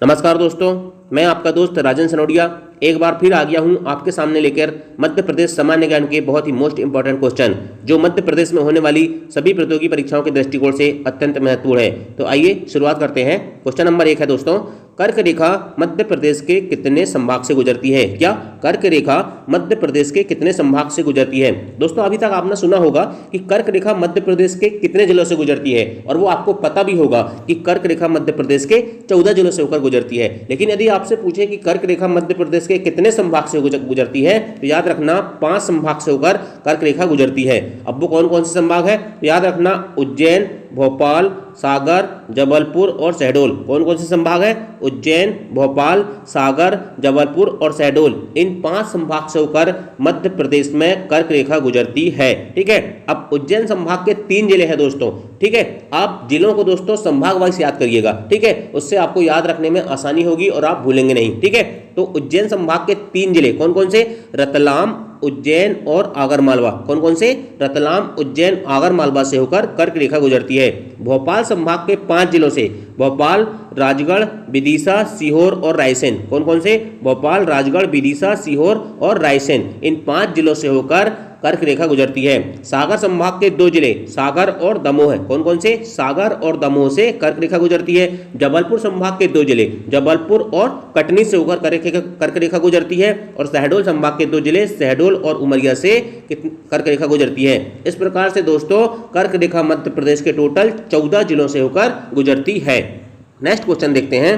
नमस्कार दोस्तों, मैं आपका दोस्त राजन सनोडिया एक बार फिर आ गया हूं आपके सामने लेकर मध्य प्रदेश सामान्य ज्ञान के बहुत ही मोस्ट इंपॉर्टेंट क्वेश्चन जो मध्य प्रदेश में होने वाली सभी प्रतियोगी परीक्षाओं के दृष्टिकोण से अत्यंत महत्वपूर्ण है। तो आइए शुरुआत करते हैं। क्वेश्चन नंबर 1 है दोस्तों, कर्क रेखा मध्य प्रदेश के कितने संभाग से गुजरती है? क्या कर्क रेखा मध्य प्रदेश के कितने संभाग से गुजरती है? दोस्तों अभी तक आपने सुना होगा कि कर्क रेखा मध्य प्रदेश के कितने जिलों से गुजरती है और वो आपको पता भी होगा कि कर्क रेखा मध्य प्रदेश के 14 जिलों से होकर गुजरती है। लेकिन यदि आपसे पूछे कि कर्क रेखा मध्य प्रदेश के कितने संभाग से गुजरती है तो याद रखना 5 संभाग से होकर कर्क रेखा गुजरती है। अब वो कौन कौन से संभाग है तो याद रखना उज्जैन, भोपाल, सागर, जबलपुर और शहडोल। कौन कौन से संभाग है? उज्जैन, भोपाल, सागर, जबलपुर और शहडोल। इन 5 संभाग से होकर मध्य प्रदेश में कर्क रेखा गुजरती है। ठीक है, अब उज्जैन संभाग के 3 जिले हैं दोस्तों। ठीक है, आप जिलों को दोस्तों संभाग वाइज याद करिएगा। ठीक है, उससे आपको याद रखने में आसानी होगी और आप भूलेंगे नहीं। ठीक है, तो उज्जैन संभाग के 3 जिले कौन कौन से? रतलाम, उज्जैन और आगरमालवा। कौन कौन से? रतलाम, उज्जैन, आगरमालवा से होकर कर्क रेखा गुजरती है। भोपाल संभाग के 5 जिलों से भोपाल, राजगढ़, विदिशा, सीहोर और रायसेन। कौन कौन से? भोपाल, राजगढ़, विदिशा, सीहोर और रायसेन। इन 5 जिलों से होकर कर्क रेखा गुजरती है। सागर संभाग के 2 जिले सागर और दमोह। कौन कौन से? सागर और दमोह से कर्क रेखा गुजरती है। जबलपुर संभाग के 2 जिले जबलपुर और कटनी से होकर कर्क रेखा गुजरती है। और शहडोल संभाग के 2 जिले शहडोल और उमरिया से कर्क रेखा गुजरती है। इस प्रकार से दोस्तों कर्क रेखा मध्य प्रदेश के टोटल 14 जिलों से होकर गुजरती है। नेक्स्ट क्वेश्चन देखते हैं।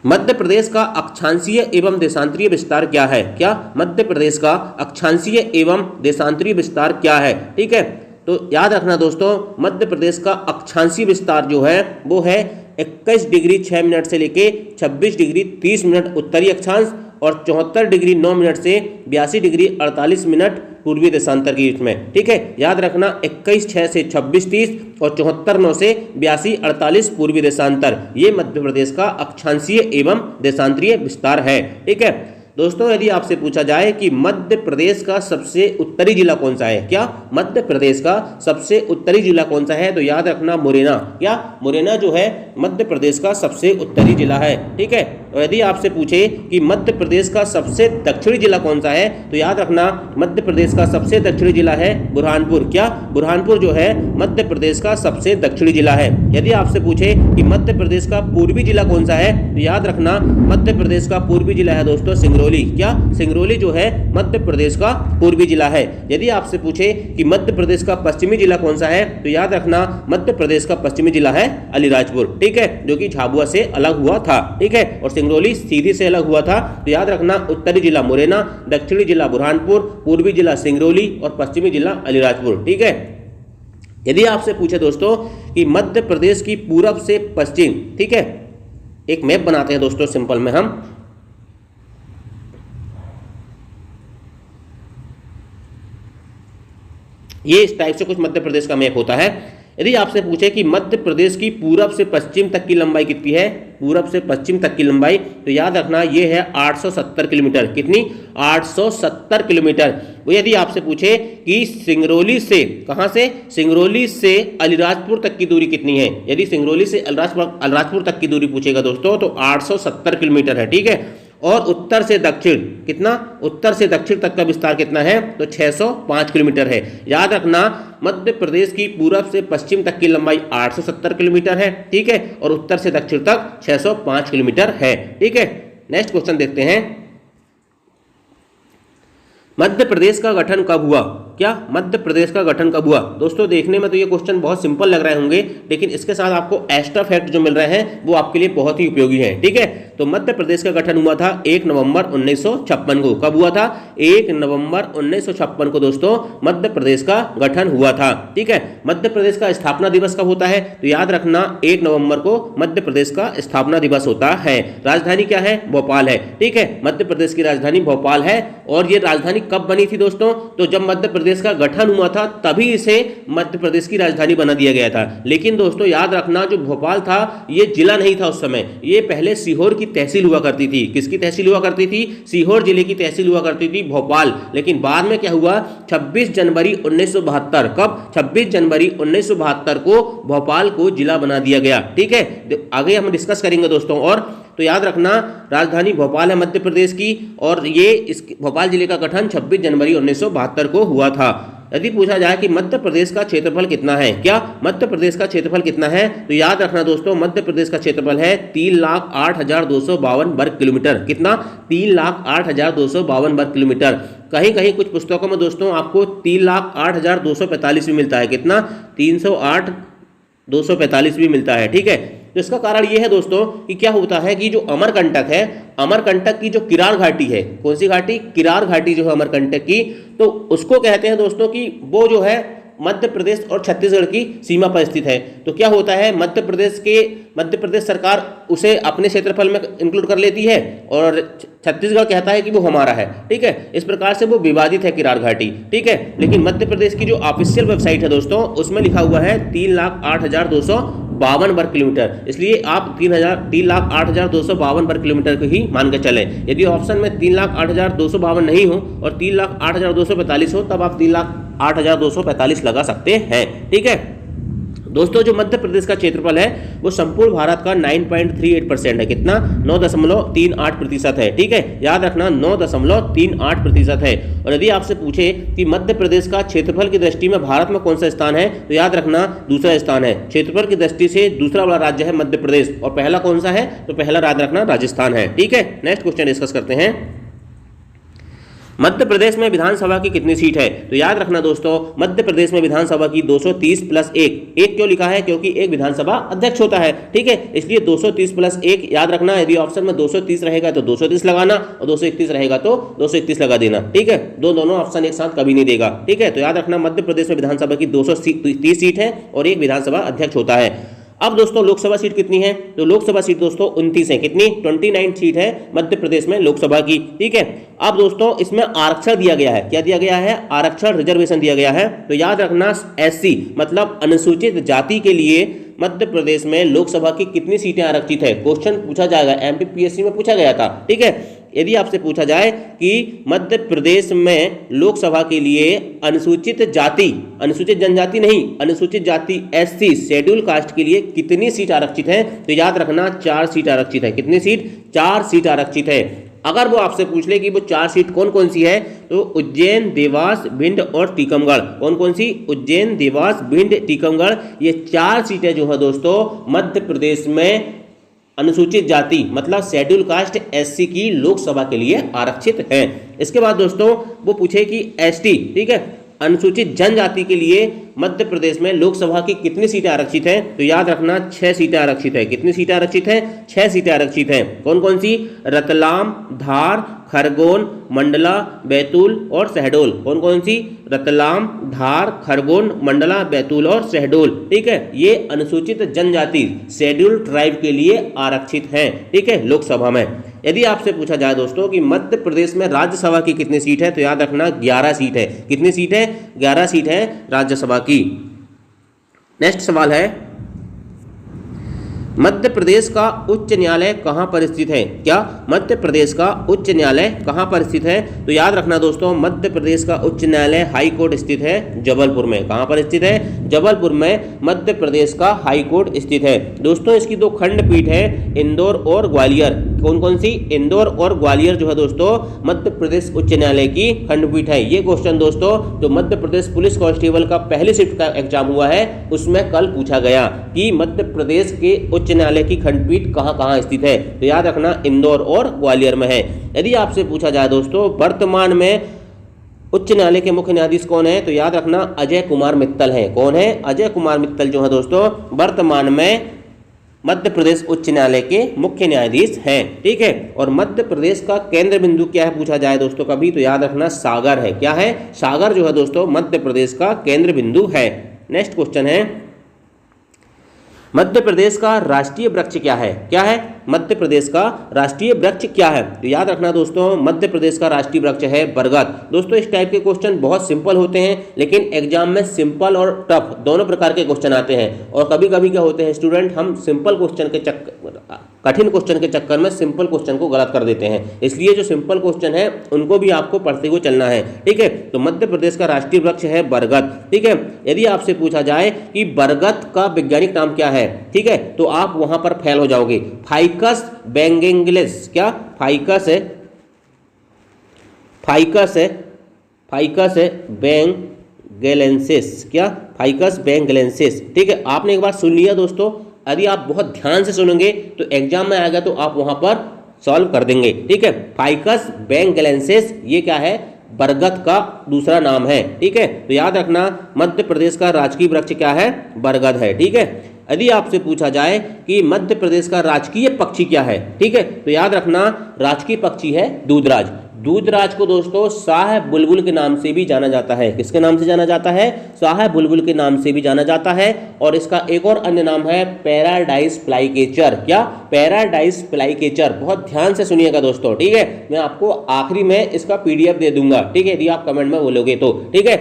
मध्य प्रदेश का अक्षांशीय एवं देशांतरीय विस्तार क्या है? क्या मध्य प्रदेश का अक्षांशीय एवं देशांतरीय विस्तार क्या है? ठीक है, तो याद रखना दोस्तों मध्य प्रदेश का अक्षांशीय विस्तार जो है वो है 21 डिग्री 6 मिनट से लेके 26 डिग्री 30 मिनट उत्तरी अक्षांश और 74 डिग्री 9 मिनट से 82 डिग्री 48 मिनट पूर्वी देशांतर के बीच में। ठीक है, याद रखना 21/6 से 26/30 और 74/9 से 82/48 पूर्वी देशांतर। ये मध्य प्रदेश का अक्षांशीय एवं देशांतरीय विस्तार है। ठीक है दोस्तों, यदि आपसे पूछा जाए कि मध्य प्रदेश का सबसे उत्तरी जिला कौन सा है? क्या मध्य प्रदेश का सबसे उत्तरी जिला कौन सा है? तो याद रखना मुरैना। क्या मुरैना जो है मध्य प्रदेश का सबसे उत्तरी जिला है। ठीक है, और यदि आपसे पूछे कि मध्य प्रदेश का सबसे दक्षिणी जिला कौन सा है तो याद रखना मध्य प्रदेश का सबसे दक्षिणी जिला है बुरहानपुर। क्या बुरहानपुर जो है मध्य प्रदेश का सबसे दक्षिणी जिला है। यदि आपसे पूछे कि मध्य प्रदेश का पूर्वी जिला कौन सा है तो याद रखना मध्य प्रदेश का पूर्वी जिला है दोस्तों सिंगरौली। क्या सिंगरौली जो है मध्य प्रदेश का पूर्वी जिला है। यदि आपसे पूछे कि मध्य प्रदेश का पश्चिमी जिला कौन सा है तो याद रखना मध्य प्रदेश का पश्चिमी जिला है अलीराजपुर। ठीक है, जो कि झाबुआ से अलग हुआ था। ठीक है, और सिंगरौली सीधी से अलग हुआ था। तो याद रखना उत्तरी जिला मुरैना, दक्षिणी जिला बुरहानपुर, पूर्वी जिला सिंगरौली और पश्चिमी जिला अलीराजपुर। ठीक है, यदि आपसे पूछे दोस्तों कि मध्य प्रदेश की पूरब से पश्चिम, ठीक है, एक मैप बनाते हैं दोस्तों सिंपल में हम। ये इस टाइप से कुछ मध्य प्रदेश का मैप होता है। यदि आपसे पूछे कि मध्य प्रदेश की पूरब से पश्चिम तक की लंबाई कितनी है, पूरब से पश्चिम तक की लंबाई, तो याद रखना ये है 870 किलोमीटर। कितनी? 870 किलोमीटर। वो यदि आपसे पूछे कि सिंगरौली से, कहां से? सिंगरौली से अलीराजपुर तक की दूरी कितनी है, यदि सिंगरौली से अलीराजपुर तक की दूरी पूछेगा दोस्तों तो 870 किलोमीटर है। ठीक है, और उत्तर से दक्षिण कितना? उत्तर से दक्षिण तक का विस्तार कितना है तो 605 किलोमीटर है। याद रखना मध्य प्रदेश की पूरब से पश्चिम तक की लंबाई 870 किलोमीटर है। ठीक है, और उत्तर से दक्षिण तक 605 किलोमीटर है। ठीक है, नेक्स्ट क्वेश्चन देखते हैं। मध्य प्रदेश का गठन कब हुआ? क्या मध्य प्रदेश का गठन कब हुआ? दोस्तों देखने में तो ये क्वेश्चन बहुत सिंपल लग रहे होंगे, लेकिन इसके साथ आपको एक्स्ट्रा फैक्ट जो मिल रहे हैं वो आपके लिए बहुत ही उपयोगी हैं। ठीक है, तो मध्य प्रदेश का गठन हुआ था 1 नवंबर 1956 को। कब हुआ था? 1 नवंबर 1956 को दोस्तों मध्य प्रदेश का गठन हुआ था। ठीक है, मध्य प्रदेश का स्थापना दिवस कब होता है तो याद रखना 1 नवंबर को मध्य प्रदेश का स्थापना दिवस होता है। राजधानी क्या है? भोपाल है। ठीक है, मध्य प्रदेश की राजधानी भोपाल है। और ये राजधानी कब बनी थी दोस्तों? तो जब मध्य प्रदेश का गठन हुआ था तभी इसे मध्य प्रदेश की राजधानी बना दिया गया था। लेकिन दोस्तों याद रखना जो भोपाल था ये जिला नहीं था उस समय, ये पहले सीहोर की तहसील हुआ करती थी। किसकी तहसील हुआ करती थी? सीहोर जिले की तहसील हुआ करती थी भोपाल। लेकिन बाद में क्या हुआ? 26 जनवरी 1972, कब? 26 जनवरी 1972 को भोपाल को जिला बना दिया गया। ठीक है, आगे हम डिस्कस करेंगे दोस्तों। और तो याद रखना, राजधानी भोपाल है मध्य प्रदेश की, और ये इस भोपाल जिले का गठन 26 जनवरी 1972 को हुआ था। यदि पूछा जाए कि मध्य प्रदेश का क्षेत्रफल कितना है, क्या मध्य प्रदेश का क्षेत्रफल कितना है, तो याद रखना दोस्तों, मध्य प्रदेश का क्षेत्रफल है 3,08,252 वर्ग किलोमीटर। कितना? 3,08,252 वर्ग किलोमीटर। कहीं कहीं कुछ पुस्तकों में दोस्तों आपको 3,08,245 भी मिलता है। कितना? 308,245 भी मिलता है। ठीक है, तो इसका कारण ये है दोस्तों कि क्या होता है कि जो अमरकंटक है, अमरकंटक की जो किरार घाटी है, कौन सी घाटी? किरार घाटी जो है अमरकंटक की, तो उसको कहते हैं दोस्तों कि वो जो है मध्य प्रदेश और छत्तीसगढ़ की सीमा पर स्थित है। तो क्या होता है, मध्य प्रदेश सरकार उसे अपने क्षेत्रफल में इंक्लूड कर लेती है और छत्तीसगढ़ कहता है कि वो हमारा है। ठीक है, इस प्रकार से वो विवादित है किरार घाटी। ठीक है, लेकिन मध्य प्रदेश की जो ऑफिशियल वेबसाइट है दोस्तों, उसमें लिखा हुआ है 3,08,252 वर्ग किलोमीटर। इसलिए आप 3,08,252 वर्ग किलोमीटर को ही मान के चलें। यदि ऑप्शन में 3,08,252 नहीं हो और 3,08,245 हो, तब आप 3,08,245 लगा सकते हैं। ठीक है दोस्तों, जो मध्य प्रदेश का क्षेत्रफल है वो संपूर्ण भारत का 9.38% है। कितना? 9.38% है। ठीक है, याद रखना 9.38% है। और यदि आपसे पूछे कि मध्य प्रदेश का क्षेत्रफल की दृष्टि में भारत में कौन सा स्थान है, तो याद रखना दूसरा स्थान है। क्षेत्रफल की दृष्टि से दूसरा बड़ा राज्य है मध्य प्रदेश, और पहला कौन सा है? तो पहला याद रखना राजस्थान है। ठीक है, नेक्स्ट क्वेश्चन डिस्कस करते हैं। मध्य प्रदेश में विधानसभा की कितनी सीट है? तो याद रखना दोस्तों, मध्य प्रदेश में विधानसभा की 230 + 1। एक क्यों लिखा है? क्योंकि एक विधानसभा अध्यक्ष होता है। ठीक है, इसलिए 230 + 1 याद रखना। यदि ऑप्शन में 230 रहेगा तो 230 लगाना, और 231 रहेगा तो 231 लगा देना। ठीक है, दोनों ऑप्शन एक साथ कभी नहीं देगा। ठीक है, तो याद रखना मध्य प्रदेश में विधानसभा की 230 सीट है और एक विधानसभा अध्यक्ष होता है। अब दोस्तों लोकसभा सीट कितनी है? तो लोकसभा सीट दोस्तों 29 है। कितनी? 29 सीट है मध्य प्रदेश में लोकसभा की। ठीक है, अब दोस्तों इसमें आरक्षण दिया गया है। क्या दिया गया है? आरक्षण, रिजर्वेशन दिया गया है। तो याद रखना SC मतलब अनुसूचित जाति के लिए मध्य प्रदेश में लोकसभा की कितनी सीटें आरक्षित है? क्वेश्चन पूछा जाएगा, MPPSC में पूछा गया था। ठीक है, यदि आपसे पूछा जाए कि मध्य प्रदेश में लोकसभा के लिए अनुसूचित जाति, अनुसूचित जनजाति नहीं, अनुसूचित जाति SC शेड्यूल कास्ट के लिए कितनी सीट आरक्षित है? तो याद रखना 4 सीट आरक्षित है। कितनी सीट? 4 सीट आरक्षित है। अगर वो आपसे पूछ ले कि वो 4 सीट कौन कौन सी है, तो उज्जैन, देवास, भिंड और टीकमगढ़। कौन कौन सी? उज्जैन, देवास, भिंड, टीकमगढ़, ये 4 सीटें जो है दोस्तों मध्य प्रदेश में अनुसूचित जाति मतलब शेड्यूल कास्ट SC की लोकसभा के लिए आरक्षित है। इसके बाद दोस्तों वो पूछे कि ST, ठीक है, अनुसूचित जनजाति के लिए मध्य प्रदेश में लोकसभा की कितनी सीटें आरक्षित हैं? तो याद रखना 6 सीटें आरक्षित है। कितनी सीटें आरक्षित हैं? 6 सीटें आरक्षित हैं। कौन कौन सी? रतलाम, धार, खरगोन, मंडला, बैतूल और शहडोल। कौन कौन सी? रतलाम, धार, खरगोन, मंडला, बैतूल और शहडोल। ठीक है, ये अनुसूचित जनजाति शेड्यूल ट्राइब के लिए आरक्षित हैं। ठीक है, लोकसभा में। यदि आपसे पूछा जाए दोस्तों कि मध्य प्रदेश में राज्यसभा की कितनी सीट है, तो याद रखना 11 सीट है। कितनी सीट है? 11 सीट है राज्यसभा की। नेक्स्ट सवाल है, मध्य प्रदेश का उच्च न्यायालय कहां पर स्थित है? क्या मध्य प्रदेश का उच्च न्यायालय कहां पर स्थित है? तो याद रखना दोस्तों, मध्य प्रदेश का उच्च न्यायालय हाई कोर्ट स्थित है जबलपुर में। कहां पर स्थित है? जबलपुर में मध्य प्रदेश का हाई कोर्ट स्थित है। दोस्तों इसकी 2 खंडपीठ है, इंदौर और ग्वालियर। कौन कौन सी? इंदौर और ग्वालियर जो है दोस्तों मध्य प्रदेश उच्च न्यायालय की खंडपीठ है। ये क्वेश्चन दोस्तों जो मध्य प्रदेश पुलिस कांस्टेबल का पहली शिफ्ट का एग्जाम हुआ है उसमें कल पूछा गया कि मध्य प्रदेश के उच्च न्यायालय की खंडपीठ कहां स्थित है? तो याद रखना इंदौर और ग्वालियर में है। यदि आपसे पूछा जाए दोस्तों वर्तमान में उच्च न्यायालय के मुख्य न्यायाधीश कौन है? तो याद रखना अजय कुमार मित्तल है। कौन है? अजय कुमार मित्तल जो है दोस्तों वर्तमान में मध्य प्रदेश उच्च न्यायालय के मुख्य न्यायाधीश हैं। ठीक है, और मध्य प्रदेश का केंद्र बिंदु क्या है पूछा जाए दोस्तों कभी, तो याद रखना सागर है। क्या है? सागर जो है दोस्तों मध्य प्रदेश का केंद्र बिंदु है। नेक्स्ट क्वेश्चन है, मध्य प्रदेश का राष्ट्रीय वृक्ष क्या है? क्या है? मध्य प्रदेश का राष्ट्रीय वृक्ष क्या है? तो याद रखना दोस्तों मध्य प्रदेश का राष्ट्रीय वृक्ष है बरगद। दोस्तों इस टाइप के क्वेश्चन बहुत सिंपल होते हैं, लेकिन एग्जाम में सिंपल और टफ दोनों प्रकार के क्वेश्चन आते हैं। और कभी कभी क्या होते हैं स्टूडेंट, हम सिंपल क्वेश्चन के कठिन क्वेश्चन के चक्कर में सिंपल क्वेश्चन को गलत कर देते हैं, इसलिए जो सिंपल क्वेश्चन है उनको भी आपको पढ़ते हुए चलना है। ठीक है, तो मध्य प्रदेश का राष्ट्रीय वृक्ष है बरगद। ठीक है, यदि आपसे पूछा जाए कि बरगद का वैज्ञानिक नाम क्या है, ठीक है, तो आप वहां पर फेल हो जाओगे। फाइकस बेंगेलेंसिस, क्या फाइकस है, फाइकस है, फाइकस है बेंगेलेंसिस, क्या फाइकस बेंगेलेंसिस। ठीक है, आपने एक बार सुन लिया दोस्तों, यदि आप बहुत ध्यान से सुनेंगे तो एग्जाम में आएगा तो आप वहां पर सॉल्व कर देंगे। ठीक है, फाइकस बेंगेलेंसिस ये क्या है, बरगद का दूसरा नाम है। ठीक है, तो याद रखना मध्य प्रदेश का राजकीय वृक्ष क्या है, बरगद है। ठीक है, यदि आपसे पूछा जाए कि मध्य प्रदेश का राजकीय पक्षी क्या है, ठीक है, तो याद रखना राजकीय पक्षी है दूधराज। दूधराज को दोस्तों शाह बुलबुल के नाम से भी जाना जाता है। किसके नाम से जाना जाता है, शाह बुलबुल के नाम से भी जाना जाता है। और इसका एक और अन्य नाम है पैराडाइज फ्लाईकेचर, क्या पैराडाइज फ्लाईकेचर। बहुत ध्यान से सुनिएगा दोस्तों, ठीक है, मैं आपको आखिरी में इसका PDF दे दूंगा, ठीक है, यदि आप कमेंट में बोलोगे तो। ठीक है,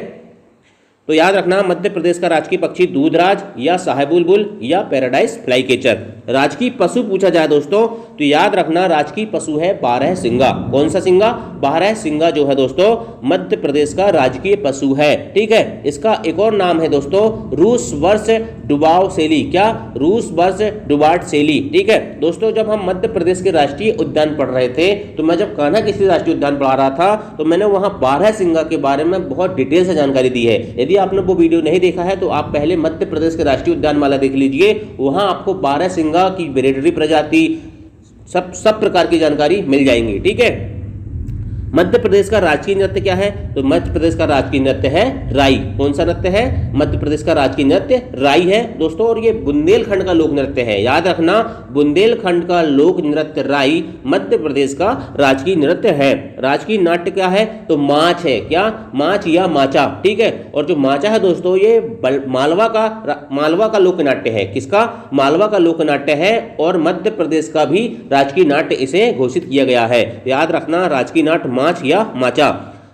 तो याद रखना मध्य प्रदेश का राजकीय पक्षी दूधराज या शाह बुलबुल या पैराडाइज फ्लाईकेचर। राजकीय पशु पूछा जाए दोस्तों तो याद रखना राजकीय पशु है बारहसिंगा। कौन सा सिंगा, बारहसिंगा जो है दोस्तों मध्य प्रदेश का राजकीय पशु है। ठीक है, इसका एक और नाम है दोस्तों रूस वर्ष डुबाव सेली, क्या रूस वर्ष डुबाट सेली। ठीक है दोस्तों, जब हम मध्य प्रदेश के राष्ट्रीय उद्यान पढ़ रहे थे तो मैं जब कान्हा किसी राष्ट्रीय उद्यान पढ़ा रहा था तो मैंने वहां बारहसिंगा के बारे में बहुत डिटेल से जानकारी दी है। यदि आपने वो वीडियो नहीं देखा है तो आप पहले मध्य प्रदेश के राष्ट्रीय उद्यान वाला देख लीजिए, वहां आपको बारहसिंगा की ब्रीडरी प्रजाति सब प्रकार की जानकारी मिल जाएंगी। ठीक है, मध्य प्रदेश का राजकीय नृत्य क्या है, तो मध्य प्रदेश का राजकीय नृत्य है राई। कौन सा नृत्य है, मध्य प्रदेश का राजकीय नृत्य राई है दोस्तों, और ये बुंदेलखंड का लोक नृत्य है। याद रखना बुंदेलखंड का लोक नृत्य राई मध्य प्रदेश का राजकीय नृत्य है। राजकीय नाट्य क्या है, तो माच है, क्या माच या माचा। ठीक है, और जो माचा है दोस्तों ये मालवा का लोक नाट्य है। किसका, मालवा का लोक नाट्य है, और मध्य प्रदेश का भी राजकीय नाट्य इसे घोषित किया गया है। याद रखना राजकीय नाट्य माच या माचा।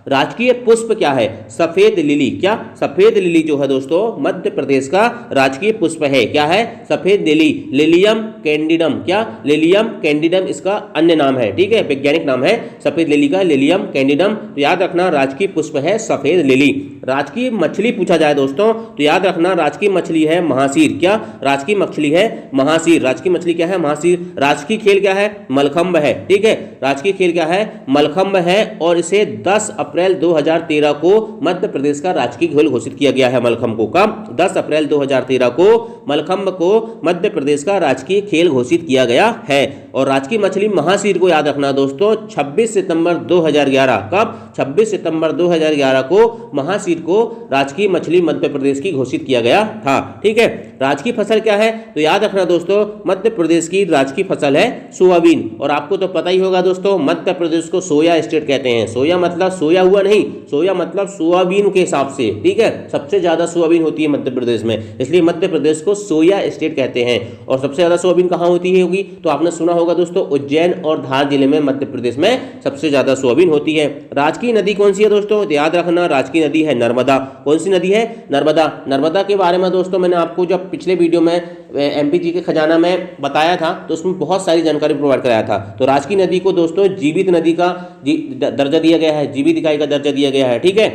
राजकीय पुष्प क्या है, सफेद लिली, क्या सफेद लिली जो है दोस्तों मध्य प्रदेश का राजकीय पुष्प है। क्या है, सफेद लिली, लिलियम कैंडिडम, क्या लिलियम कैंडिडम इसका अन्य नाम है। ठीक है, वैज्ञानिक नाम है सफेद लिली का लिलियम कैंडिडम। तो याद रखना राजकीय पुष्प है सफेद लिली। राजकीय मछली पूछा जाए दोस्तों तो याद रखना राजकीय मछली है महासीर। क्या राजकीय मछली है महासीर, राजकीय मछली क्या है महासीर। राजकीय खेल क्या है, मलखंभ है। ठीक है, राजकीय खेल क्या है, मलखंभ है, और इसे 10 अप्रैल 2013 को मध्य प्रदेश का राजकीय खेल घोषित किया गया है। मलखंभ को कब, 10 अप्रैल 2013 को मलखंभ को मध्य प्रदेश का राजकीय खेल घोषित किया गया है। और राजकीय मछली महासीर को याद रखना दोस्तों 26 सितंबर 2011, कब 26 सितंबर 2011 को महासीर को राजकीय मछली मध्य प्रदेश की घोषित किया गया था। ठीक है, राजकीय फसल क्या है, तो याद रखना दोस्तों मध्य प्रदेश की राजकीय फसल है सोयाबीन। और आपको तो पता ही होगा दोस्तों मध्य प्रदेश को सोया स्टेट कहते हैं। सोया मतलब सोया हुआ नहीं, सोया मतलब सोयाबीन के हिसाब से। ठीक है, सबसे ज्यादा सोयाबीन होती है मध्य प्रदेश में, इसलिए मध्य प्रदेश को सोया स्टेट कहते हैं। और सबसे ज्यादा सोयाबीन कहाँ होती होगी, तो आपने सुना होगा दोस्तों उज्जैन और धार जिले में मध्य प्रदेश में सबसे ज्यादा सोयाबीन होती है। राजकीय नदी कौन सी है दोस्तों, तो याद रखना राजकीय नदी है नर्मदा। कौन सी नदी है, नर्मदा। नर्मदा के बारे में दोस्तों मैंने आपको जब पिछले वीडियो में MPG के खजाना में बताया था तो उसमें बहुत सारी जानकारी प्रोवाइड कराया था। तो राजकीय नदी को दोस्तों जीवित नदी का दर्जा दिया गया है, जीवित इकाई का दर्जा दिया गया है। ठीक है,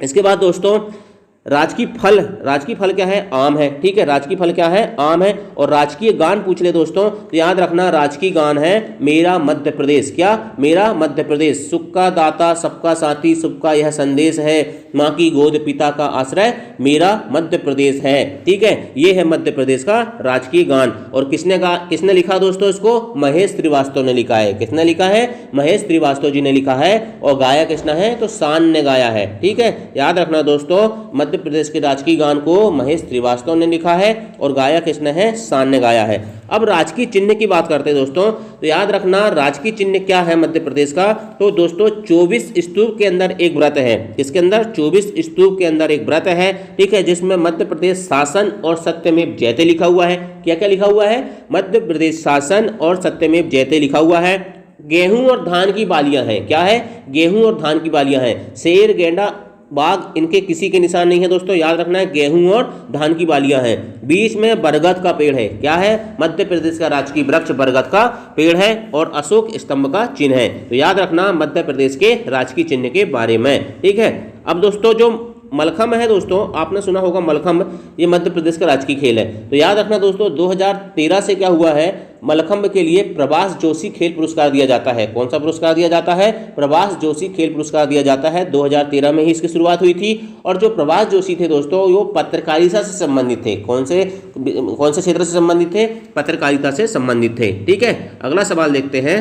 इसके बाद दोस्तों राजकीय फल क्या है, आम है। ठीक है, राजकीय फल क्या है, आम है। और राजकीय गान पूछ ले दोस्तों तो याद रखना राजकीय गान है मेरा मध्य प्रदेश। क्या, मेरा मध्य प्रदेश। सुख का दाता सबका साथी सबका यह संदेश है, माँ की गोद पिता का आश्रय मेरा मध्य प्रदेश है। ठीक है, ये है मध्य प्रदेश का राजकीय गान। और किसने लिखा दोस्तों इसको, महेश श्रीवास्तव ने लिखा है। किसने लिखा है, महेश श्रीवास्तव जी ने लिखा है। और गाया किसने है, तो शान ने गाया है। ठीक है, याद रखना दोस्तों मध्य प्रदेश के राजकीय गान को महेश श्रीवास्तव ने लिखा है और गाया किसने है, शान ने गाया है। अब राजकीय चिन्ह की बात करते हैं दोस्तों तो याद रखना राजकीय चिन्ह क्या है मध्य प्रदेश का, तो दोस्तों 24 स्तूप के अंदर एक व्रत है। इसके अंदर 24 स्तूप के अंदर एक व्रत है। ठीक है, जिसमें मध्य प्रदेश शासन और सत्यमेव जयते लिखा हुआ है। क्या क्या लिखा हुआ है, मध्य प्रदेश शासन और सत्यमेव जयते लिखा हुआ है। गेहूं और धान की बालियां हैं। क्या है, गेहूं और धान की बालियां हैं। शेर गेंडा बाग इनके किसी के निशान नहीं है दोस्तों, याद रखना है। गेहूं और धान की बालियां हैं। बीच में बरगद का पेड़ है, क्या है? मध्य प्रदेश का राजकीय वृक्ष बरगद का पेड़ है और अशोक स्तंभ का चिन्ह है। तो याद रखना मध्य प्रदेश के राजकीय चिन्ह के बारे में, ठीक है। अब दोस्तों जो मलखम्ब है दोस्तों, आपने सुना होगा मलखम्ब, ये मध्य प्रदेश का राजकीय खेल है। तो याद रखना दोस्तों 2013 से क्या हुआ है, मलखम्ब के लिए प्रभास जोशी खेल पुरस्कार दिया जाता है। कौन सा पुरस्कार दिया जाता है? प्रभास जोशी खेल पुरस्कार दिया जाता है। 2013 में ही इसकी शुरुआत हुई थी। और जो प्रभास जोशी थे दोस्तों, वो पत्रकारिता से संबंधित थे। कौन से क्षेत्र से संबंधित थे? पत्रकारिता से संबंधित थे, ठीक है। अगला सवाल देखते हैं।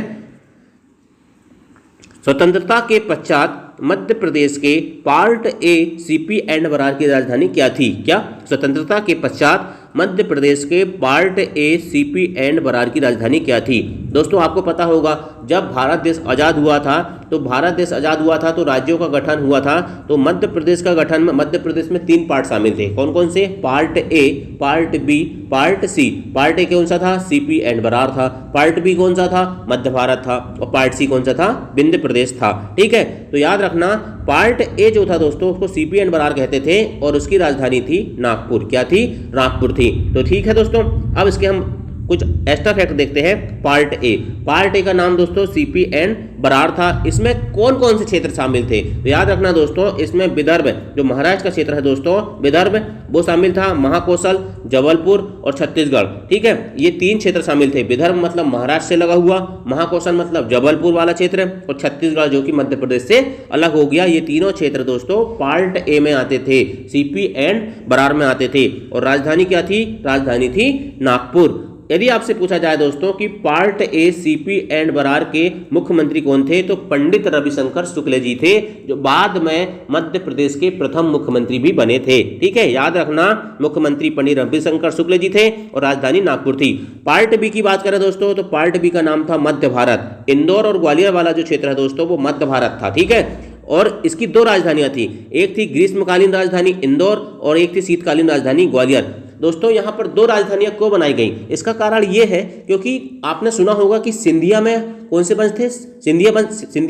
स्वतंत्रता के पश्चात मध्य प्रदेश के part A CP and Berar की राजधानी क्या थी? क्या? स्वतंत्रता के पश्चात मध्य प्रदेश के part A CP and Berar की राजधानी क्या थी? दोस्तों आपको पता होगा जब भारत देश आज़ाद हुआ था तो राज्यों का गठन हुआ था। तो मध्य प्रदेश का गठन में मध्य प्रदेश में 3 पार्ट शामिल थे। कौन कौन से? Part A, part B, part C. Part A कौन सा था? सीपी एंड बरार था। पार्ट बी कौन सा था? मध्य भारत था। और पार्ट सी कौन सा था? विंध्य प्रदेश था, ठीक है। तो याद रखना पार्ट ए जो था दोस्तों, उसको सीपी एंड बरार कहते थे और उसकी राजधानी थी नागपुर। क्या थी? नागपुर थी। तो ठीक है दोस्तों, अब इसके हम कुछ एक्स्ट्रा फैक्ट देखते हैं। पार्ट ए का नाम दोस्तों सीपी एंड बरार था। इसमें कौन कौन से क्षेत्र शामिल थे? तो याद रखना दोस्तों, इसमें विदर्भ, जो महाराष्ट्र का क्षेत्र है दोस्तों, विदर्भ वो शामिल था, महाकौशल, जबलपुर और छत्तीसगढ़, ठीक है। ये 3 क्षेत्र शामिल थे। विदर्भ मतलब महाराष्ट्र से लगा हुआ, महाकौशल मतलब जबलपुर वाला क्षेत्र और छत्तीसगढ़ जो कि मध्य प्रदेश से अलग हो गया। ये तीनों क्षेत्र दोस्तों पार्ट ए में आते थे, सीपी एंड बरार में आते थे। और राजधानी क्या थी? राजधानी थी नागपुर। यदि आपसे पूछा जाए दोस्तों कि part A CP and Berar के मुख्यमंत्री कौन थे, तो पंडित रविशंकर शुक्ल जी थे, जो बाद में मध्य प्रदेश के प्रथम मुख्यमंत्री भी बने थे, ठीक है। याद रखना मुख्यमंत्री पंडित रविशंकर शुक्ल जी थे और राजधानी नागपुर थी। पार्ट बी की बात करें दोस्तों, तो पार्ट बी का नाम था मध्य भारत। इंदौर और ग्वालियर वाला जो क्षेत्र है दोस्तों, वो मध्य भारत था, ठीक है। और इसकी 2 राजधानियां थी, एक थी ग्रीष्मकालीन राजधानी इंदौर और एक थी शीतकालीन राजधानी ग्वालियर। दोस्तों यहाँ पर 2 राजधानियां क्यों बनाई गई? इसका कारण ये है क्योंकि आपने सुना होगा कि सिंधिया में कौन से वंश थे? सिंधिया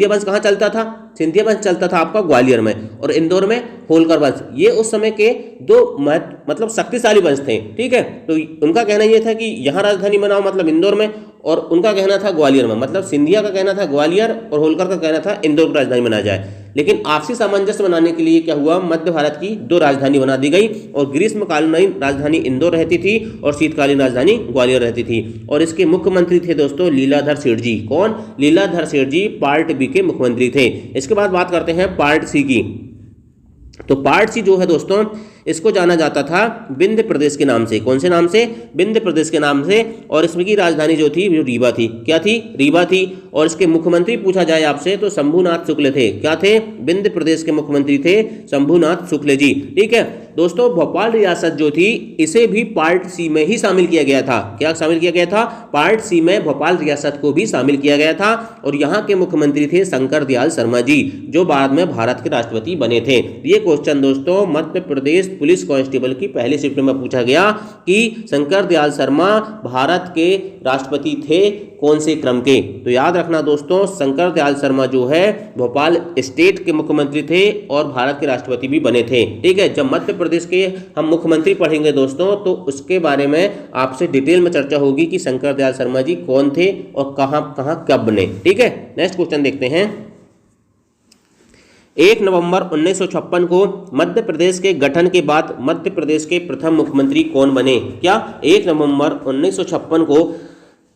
वंश कहाँ चलता था? सिंधिया वंश चलता था आपका ग्वालियर में, और इंदौर में होलकर वंश। ये उस समय के 2 मतलब शक्तिशाली वंश थे, ठीक है। तो उनका कहना यह था कि यहाँ राजधानी बनाओ, मतलब इंदौर में, और उनका कहना था ग्वालियर में। मतलब सिंधिया का कहना था ग्वालियर और होलकर का कहना था इंदौर की राजधानी बनाया जाए। लेकिन आपसी सामंजस्य बनाने के लिए क्या हुआ, मध्य भारत की 2 राजधानी बना दी गई और ग्रीष्मकालीन राजधानी इंदौर रहती थी और शीतकालीन राजधानी ग्वालियर रहती थी। और इसके मुख्यमंत्री थे दोस्तों लीलाधर सेठ जी। कौन? लीलाधर सेठ जी पार्ट बी के मुख्यमंत्री थे। इसके बाद बात करते हैं पार्ट सी की। तो पार्ट सी जो है दोस्तों, इसको जाना जाता था विंध्य प्रदेश के नाम से। कौन से नाम से? विंध्य प्रदेश के नाम से। और इसमें की राजधानी जो थी वो रीवा थी। क्या थी? रीवा थी। और इसके मुख्यमंत्री पूछा जाए आपसे तो शंभुनाथ शुक्ल थे। क्या थे? विंध्य प्रदेश के मुख्यमंत्री थे शंभुनाथ शुक्ल जी, ठीक है। दोस्तों भोपाल रियासत जो थी, इसे भी पार्ट सी में ही शामिल किया गया था। क्या शामिल किया गया था? पार्ट सी में भोपाल रियासत को भी शामिल किया गया था। और यहाँ के मुख्यमंत्री थे शंकर दयाल शर्मा जी, जो बाद में भारत के राष्ट्रपति बने थे। ये क्वेश्चन दोस्तों मध्य प्रदेश पुलिस कांस्टेबल की पहले शिफ्ट में पूछा गया कि शंकर दयाल शर्मा भारत के राष्ट्रपति थे कौन से क्रम के? तो याद रखना दोस्तों, शंकर दयाल शर्मा जो है भोपाल स्टेट के मुख्यमंत्री थे और भारत के राष्ट्रपति भी बने थे, ठीक है। जब मध्य प्रदेश के हम मुख्यमंत्री पढ़ेंगे दोस्तों, तो उसके बारे में आपसे डिटेल में चर्चा होगी कि शंकर दयाल शर्मा जी कौन थे और कहां कब बने, ठीक है। नेक्स्ट क्वेश्चन देखते हैं। 1 नवंबर 1956 को मध्य प्रदेश के गठन के बाद मध्य प्रदेश के प्रथम मुख्यमंत्री कौन बने? क्या? 1 नवंबर 1956 को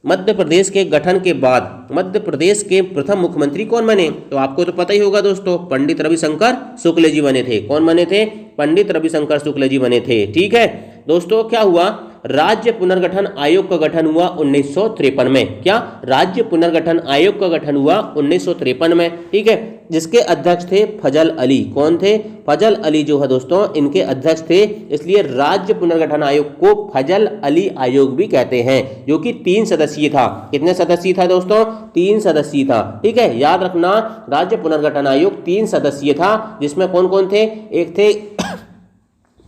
मध्य प्रदेश के गठन के बाद मध्य प्रदेश के प्रथम मुख्यमंत्री कौन बने? तो आपको तो पता ही होगा दोस्तों, पंडित रविशंकर शुक्ल जी बने थे। कौन बने थे? पंडित रविशंकर शुक्ल जी बने थे, ठीक है। दोस्तों क्या हुआ, राज्य पुनर्गठन आयोग का गठन हुआ 1953 में। क्या? राज्य पुनर्गठन आयोग का गठन हुआ 1953 में, ठीक है, जिसके अध्यक्ष थे फजल अली। कौन थे? फजल अली जो है दोस्तों इनके अध्यक्ष थे, इसलिए राज्य पुनर्गठन आयोग को फजल अली आयोग भी कहते हैं, जो कि 3 सदस्यीय था। कितने सदस्यीय था दोस्तों? 3 सदस्यीय था, ठीक है। याद रखना राज्य पुनर्गठन आयोग 3 सदस्यीय था, जिसमें कौन कौन थे? एक थे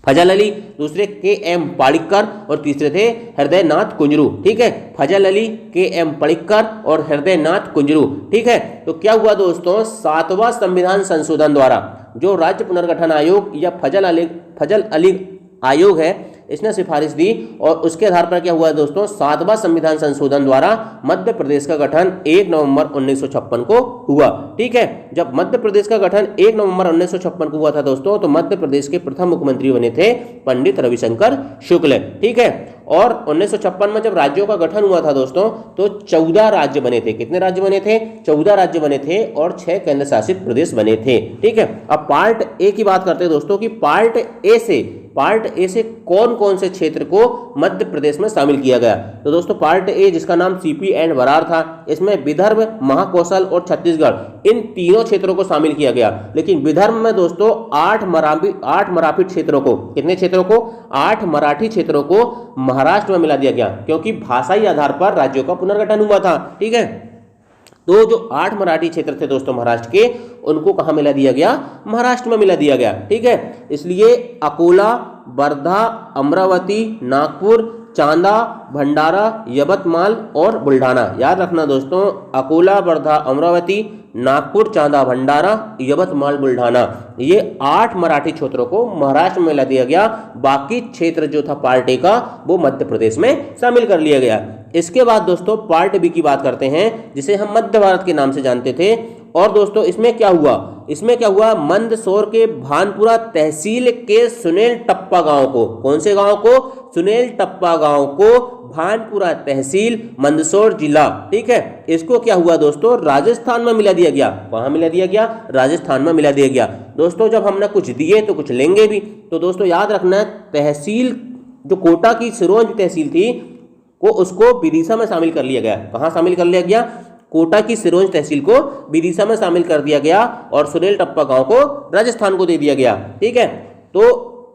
फजल अली, दूसरे के.एम. पाड़िक्कर और तीसरे थे हृदयनाथ कुंजरू, ठीक है। फजल अली, के.एम. पाड़िक्कर और हृदयनाथ कुंजरू, ठीक है। तो क्या हुआ दोस्तों, 7वां संविधान संशोधन द्वारा जो राज्य पुनर्गठन आयोग या फजल अली आयोग है, इसने सिफारिश दी और उसके आधार पर क्या हुआ दोस्तों, 7वां संविधान संशोधन द्वारा मध्य प्रदेश का गठन 1 नवंबर 1956 को हुआ। ठीक है, जब मध्य प्रदेश का गठन 1 नवंबर 1956 को हुआ था दोस्तों, तो मध्य प्रदेश के प्रथम मुख्यमंत्री बने थे पंडित रविशंकर शुक्ल। ठीक है, और 1956 में जब राज्यों का गठन हुआ था दोस्तों, तो 14 राज्य बने थे। कितने राज्य बने थे? 14 राज्य बने थे और 6 केंद्र शासित प्रदेश बने थे। ठीक है, अब पार्ट ए की बात करते हैं दोस्तों कि पार्ट ए से कौन कौन से क्षेत्र को मध्य प्रदेश में शामिल किया गया। तो दोस्तों पार्ट ए, जिसका नाम सीपी एंड बरार था, इसमें विदर्भ, महाकौशल और छत्तीसगढ़, इन तीनों क्षेत्रों को शामिल किया गया। लेकिन विदर्भ में दोस्तों 8 मराठी क्षेत्रों को, कितने क्षेत्रों को? 8 मराठी क्षेत्रों को महाराष्ट्र में मिला दिया गया, क्योंकि भाषाई आधार पर राज्यों का पुनर्गठन हुआ था। ठीक है, तो जो 8 मराठी क्षेत्र थे दोस्तों महाराष्ट्र के, उनको कहां मिला दिया गया? महाराष्ट्र में मिला दिया गया। ठीक है, इसलिए अकोला, वर्धा, अमरावती, नागपुर, चांदा, भंडारा, यवतमाल और बुल्ढाना, याद रखना दोस्तों, अकोला, वर्धा, अमरावती, नागपुर, चांदा, भंडारा, यवतमाल, बुल्ढाना, ये 8 मराठी क्षेत्रों को महाराष्ट्र में मिला दिया गया। बाकी क्षेत्र जो था पार्ट ए का, वो मध्य प्रदेश में शामिल कर लिया गया। इसके बाद दोस्तों पार्ट बी की बात करते हैं, जिसे हम मध्य भारत के नाम से जानते थे। और दोस्तों इसमें क्या हुआ? मंदसौर के भानपुरा तहसील के सुनेल टप्पा गांव को, कौन से गांव को? सुनेल टप्पा गांव को भानपुरा तहसील, मंदसौर जिला। ठीक है, इसको क्या हुआ दोस्तों? राजस्थान में मिला दिया गया। कहां मिला दिया गया? राजस्थान में मिला दिया गया। दोस्तों जब हमने कुछ दिए तो कुछ लेंगे भी, तो दोस्तों याद रखना, तहसील जो कोटा की सिरोंज तहसील थी को, उसको विदिशा में शामिल कर लिया गया। कहां शामिल कर लिया गया? कोटा की सिरोंज तहसील को विदिशा में शामिल कर दिया गया और सुनेल टप्पा गांव को राजस्थान को दे दिया गया। ठीक है, तो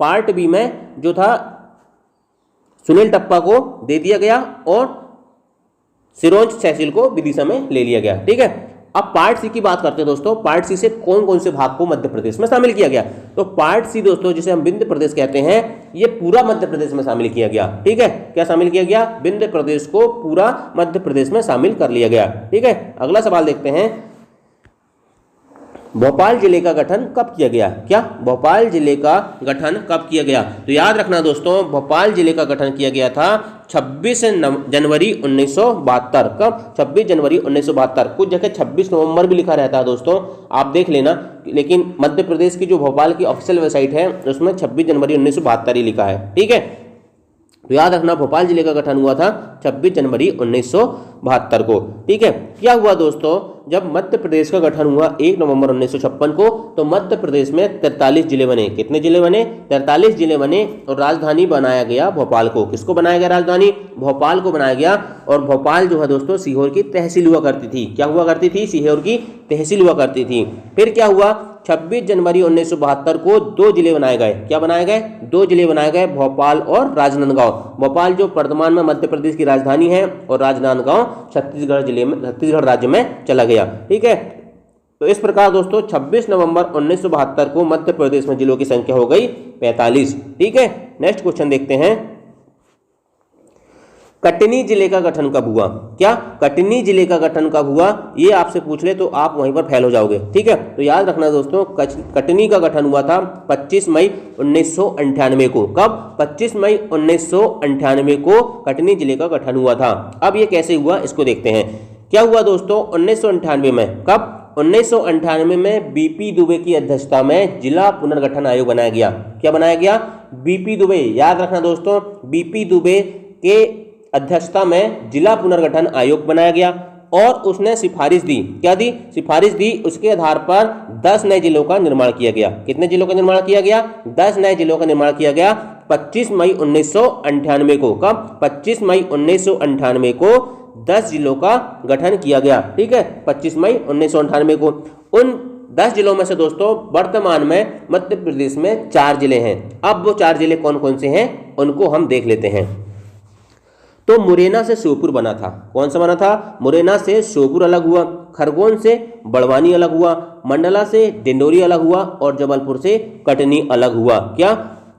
पार्ट बी में जो था सुनेल टप्पा को दे दिया गया और सिरोंज तहसील को विदिशा में ले लिया गया। ठीक है, अब पार्ट सी की बात करते हैं दोस्तों। पार्ट सी से कौन कौन से भाग को मध्य प्रदेश में शामिल किया गया? तो पार्ट सी दोस्तों, जिसे हम विंध्य प्रदेश कहते हैं, ये पूरा मध्य प्रदेश में शामिल किया गया। ठीक है, क्या शामिल किया गया? विंध्य प्रदेश को पूरा मध्य प्रदेश में शामिल कर लिया गया। ठीक है, अगला सवाल देखते हैं, भोपाल जिले का गठन कब किया गया? क्या भोपाल जिले का गठन कब किया गया? तो याद रखना दोस्तों, भोपाल जिले का गठन किया गया था 26 जनवरी 1972। कब? 26 जनवरी 1972। कुछ जगह 26 नवंबर भी लिखा रहता है दोस्तों, आप देख लेना, लेकिन मध्य प्रदेश की जो भोपाल की ऑफिशियल वेबसाइट है उसमें 26 जनवरी 1972 ही लिखा है। ठीक है, तो याद रखना भोपाल जिले का गठन हुआ था 26 जनवरी 1972 को। ठीक है, क्या हुआ दोस्तों, जब मध्य प्रदेश का गठन हुआ 1 नवंबर 1956 को, तो मध्य प्रदेश में 43 जिले बने। कितने जिले बने? 43 जिले बने और राजधानी बनाया गया भोपाल को। किसको बनाया गया राजधानी? भोपाल को बनाया गया। और भोपाल जो है दोस्तों सीहोर की तहसील हुआ करती थी। क्या हुआ करती थी? सीहोर की तहसील हुआ करती थी। फिर क्या हुआ? 26 जनवरी 1972 को 2 जिले बनाए गए। क्या बनाए गए? 2 जिले बनाए गए, भोपाल और राजनांदगांव। भोपाल जो वर्तमान में मध्य प्रदेश की राजधानी है और राजनांदगांव छत्तीसगढ़ राज्य में चला गया। ठीक है, तो इस प्रकार दोस्तों 26 नवंबर 1972 को मध्य प्रदेश में जिलों की संख्या हो गई 45। ठीक है, नेक्स्ट क्वेश्चन देखते हैं, कटनी जिले का गठन कब हुआ? क्या कटनी जिले का गठन कब हुआ? ये आपसे पूछ ले तो आप वहीं पर फेल हो जाओगे। ठीक है, तो याद रखना दोस्तों, कटनी का गठन हुआ था 25 मई 1998 को। कब? 25 मई 1998 को कटनी जिले का गठन हुआ था। अब ये कैसे हुआ इसको देखते हैं। क्या हुआ दोस्तों 1998 में? कब? 1998 में बीपी दुबे की अध्यक्षता में जिला पुनर्गठन आयोग बनाया गया। क्या बनाया गया? बीपी दुबे, याद रखना दोस्तों, बीपी दुबे के अध्यक्षता में जिला पुनर्गठन आयोग बनाया गया और उसने सिफारिश दी। क्या दी? सिफारिश दी। उसके आधार पर 10 नए जिलों का निर्माण किया गया। कितने जिलों का निर्माण किया गया? 10 नए जिलों का निर्माण किया गया 25 मई 1998 को। कब? 25 मई 1998 को 10 जिलों का गठन किया गया। ठीक है, 25 मई 1998 को। उन 10 जिलों में से दोस्तों वर्तमान में मध्य प्रदेश में 4 जिले हैं। अब वो 4 जिले कौन कौन से हैं उनको हम देख लेते हैं। तो मुरैना से श्योपुर बना था। कौन सा बना था? मुरैना से श्योपुर अलग हुआ, खरगोन से बड़वानी अलग हुआ, मंडला से डिंडोरी अलग हुआ और जबलपुर से कटनी अलग हुआ। क्या?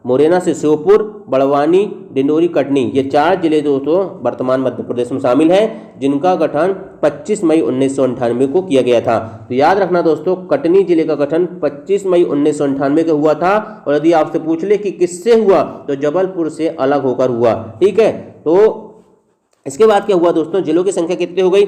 मुरैना से श्योपुर, बड़वानी, डिंडोरी, कटनी, ये 4 जिले दोस्तों वर्तमान मध्य प्रदेश में शामिल हैं, जिनका गठन 25 मई 1998 को किया गया था। तो याद रखना दोस्तों, कटनी जिले का गठन 25 मई 1998 को हुआ था। और यदि आपसे पूछ ले कि किससे हुआ, तो जबलपुर से अलग होकर हुआ। ठीक है, तो इसके बाद क्या हुआ दोस्तों, जिलों की संख्या कितनी हो गई?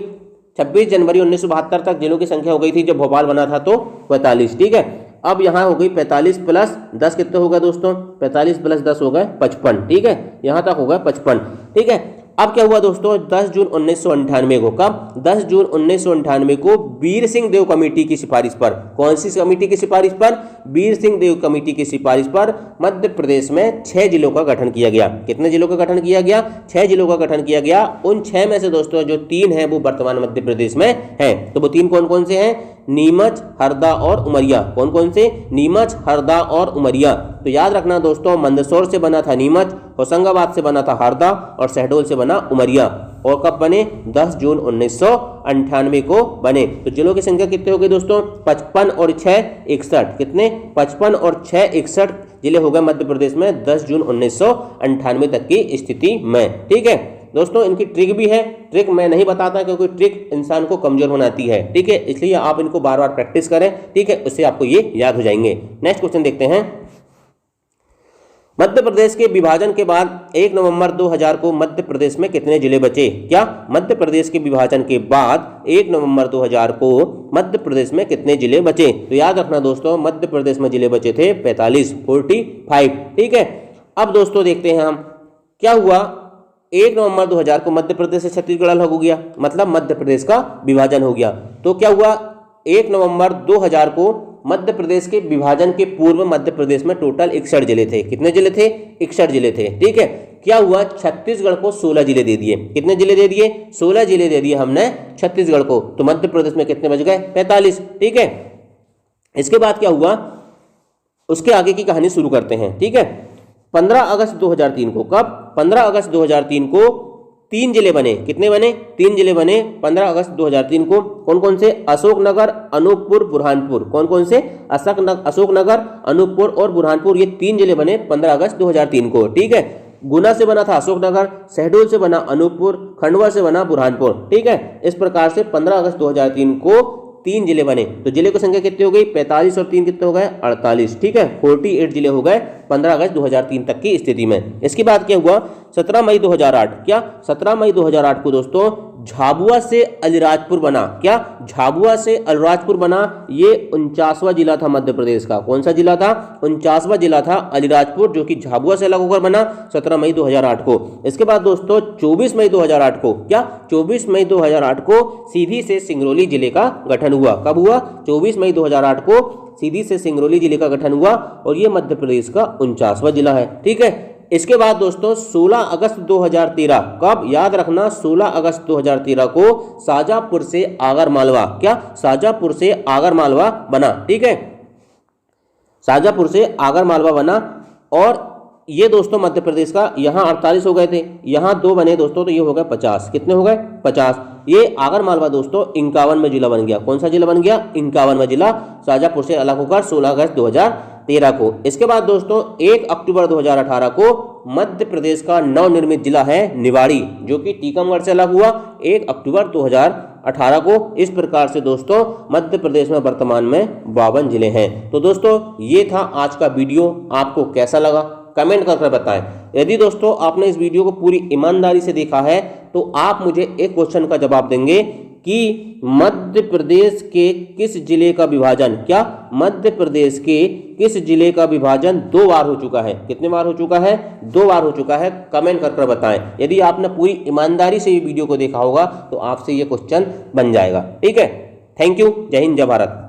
26 जनवरी 1972 तक जिलों की संख्या हो गई थी, जब भोपाल बना था तो 45। ठीक है, अब यहाँ हो गई 45 प्लस 10 कितने हो गए दोस्तों? 45 प्लस 10 हो गए 55। ठीक है, यहाँ तक हो गए 55। ठीक है, अब क्या हुआ दोस्तों, 10 जून 1998 को, कब? 10 जून 1998 को वीर सिंह देव कमेटी की सिफारिश पर, कौन सी कमेटी की सिफारिश पर? वीर सिंह देव कमेटी की सिफारिश पर मध्य प्रदेश में 6 जिलों का गठन किया गया। कितने जिलों का गठन किया गया? 6 जिलों का गठन किया गया। उन 6 में से दोस्तों जो 3 हैं वो वर्तमान मध्य प्रदेश में हैं। तो वो 3 कौन कौन से हैं? नीमच, हरदा और उमरिया। कौन कौन से? नीमच, हरदा और उमरिया। तो याद रखना दोस्तों, मंदसौर से बना था नीमच, होशंगाबाद से बना था हरदा और शहडोल से बना उमरिया। और कब बने? 10 जून 1998 को बने। तो जिलों की संख्या कितनी हो गई दोस्तों? 55 और 6 61। कितने? 55 और 6 61 जिले हो गए मध्य प्रदेश में 10 जून 1998 तक की स्थिति में। ठीक है दोस्तों, इनकी ट्रिक भी है। ट्रिक मैं नहीं बताता क्योंकि ट्रिक इंसान को कमजोर बनाती है। ठीक है, इसलिए आप इनको बार बार प्रैक्टिस करें। ठीक है, उससे आपको ये याद हो जाएंगे। नेक्स्ट क्वेश्चन देखते हैं। मध्य प्रदेश के विभाजन के बाद 1 नवंबर 2000 को मध्य प्रदेश में कितने जिले बचे? क्या? मध्य प्रदेश के विभाजन के बाद 1 नवंबर 2000 को मध्य प्रदेश में कितने जिले बचे? तो याद रखना दोस्तों, मध्य प्रदेश में जिले बचे थे 45। ठीक है, अब दोस्तों देखते हैं हम क्या हुआ। 1 नवंबर 2000 को मध्य प्रदेश से छत्तीसगढ़ अलग हो गया, मतलब मध्य प्रदेश का विभाजन हो गया। तो क्या हुआ, 1 नवंबर 2000 को मध्य प्रदेश के विभाजन के पूर्व मध्य प्रदेश में टोटल 61 जिले थे। कितने जिले थे? 61 जिले थे। ठीक है, क्या हुआ, छत्तीसगढ़ को 16 जिले दे दिए। कितने जिले दे दिए? 16 जिले दे दिए हमने छत्तीसगढ़ को। तो मध्य प्रदेश में कितने बच गए? 45। ठीक है, इसके बाद क्या हुआ, उसके आगे की कहानी शुरू करते हैं। ठीक है, 15 अगस्त 2003 को, कब? 15 अगस्त 2003 को 3 जिले बने। कितने बने? 3 जिले बने 15 अगस्त 2003 को। कौन कौन से? अशोकनगर, अनूपपुर, बुरहानपुर। कौन कौन से? अशोकनगर, अनूपपुर और बुरहानपुर। ये 3 जिले बने 15 अगस्त 2003 को। ठीक है, गुना से बना था अशोकनगर, शहडोल से बना अनूपपुर, खंडवा से बना बुरहानपुर। ठीक है, इस प्रकार से 15 अगस्त 2003 को 3 जिले बने। तो जिले की संख्या कितनी हो गई? 45 और 3 कितने हो गए? 48। ठीक है, 48 जिले हो गए 15 अगस्त 2003 तक की स्थिति में। इसके बाद क्या हुआ, 17 मई 2008, क्या 17 मई 2008 को दोस्तों झाबुआ से अलीराजपुर बना। क्या? झाबुआ से अलीराजपुर बना। ये 49वां जिला था मध्य प्रदेश का। कौन सा जिला था? 49वां जिला था अलीराजपुर, जो कि झाबुआ से अलग होकर बना 17 मई 2008 को। इसके बाद दोस्तों 24 मई 2008 को, क्या 24 मई 2008 को सीधी से सिंगरौली जिले का गठन हुआ। कब हुआ? 24 मई 2008 को सीधी से सिंगरौली जिले का गठन हुआ और ये मध्य प्रदेश का 49वां जिला है। ठीक है, इसके बाद दोस्तों 16 अगस्त 2013, कब? याद रखना 16 अगस्त 2013 को शाजापुर से आगरमालवा, क्या शाजापुर से आगरमालवा बना। ठीक है, शाजापुर से आगरमालवा बना और ये दोस्तों मध्य प्रदेश का, यहाँ 48 हो गए थे, यहाँ 2 बने दोस्तों, तो ये हो गए 50। कितने हो गए? 50। ये आगरमालवा दोस्तों 51वां जिला बन गया। कौन सा जिला बन गया? 51वां जिला, शाजापुर से अलग होकर 16 अगस्त 2013 को। इसके बाद दोस्तों 1 अक्टूबर 2018 को मध्य प्रदेश का नवनिर्मित जिला है निवाड़ी, जो कि टीकमगढ़ से अलग हुआ 1 अक्टूबर 2018 को। इस प्रकार से दोस्तों मध्य प्रदेश में वर्तमान में 52 जिले हैं। तो दोस्तों ये था आज का वीडियो, आपको कैसा लगा कमेंट करके बताएं। यदि दोस्तों आपने इस वीडियो को पूरी ईमानदारी से देखा है तो आप मुझे एक क्वेश्चन का जवाब देंगे कि मध्य प्रदेश के किस जिले का विभाजन, क्या मध्य प्रदेश के किस जिले का विभाजन 2 बार हो चुका है? कितने बार हो चुका है? 2 बार हो चुका है। कमेंट कर बताएं। यदि आपने पूरी ईमानदारी से ये वीडियो को देखा होगा तो आपसे ये क्वेश्चन बन जाएगा। ठीक है, थैंक यू। जय हिंद, जय भारत।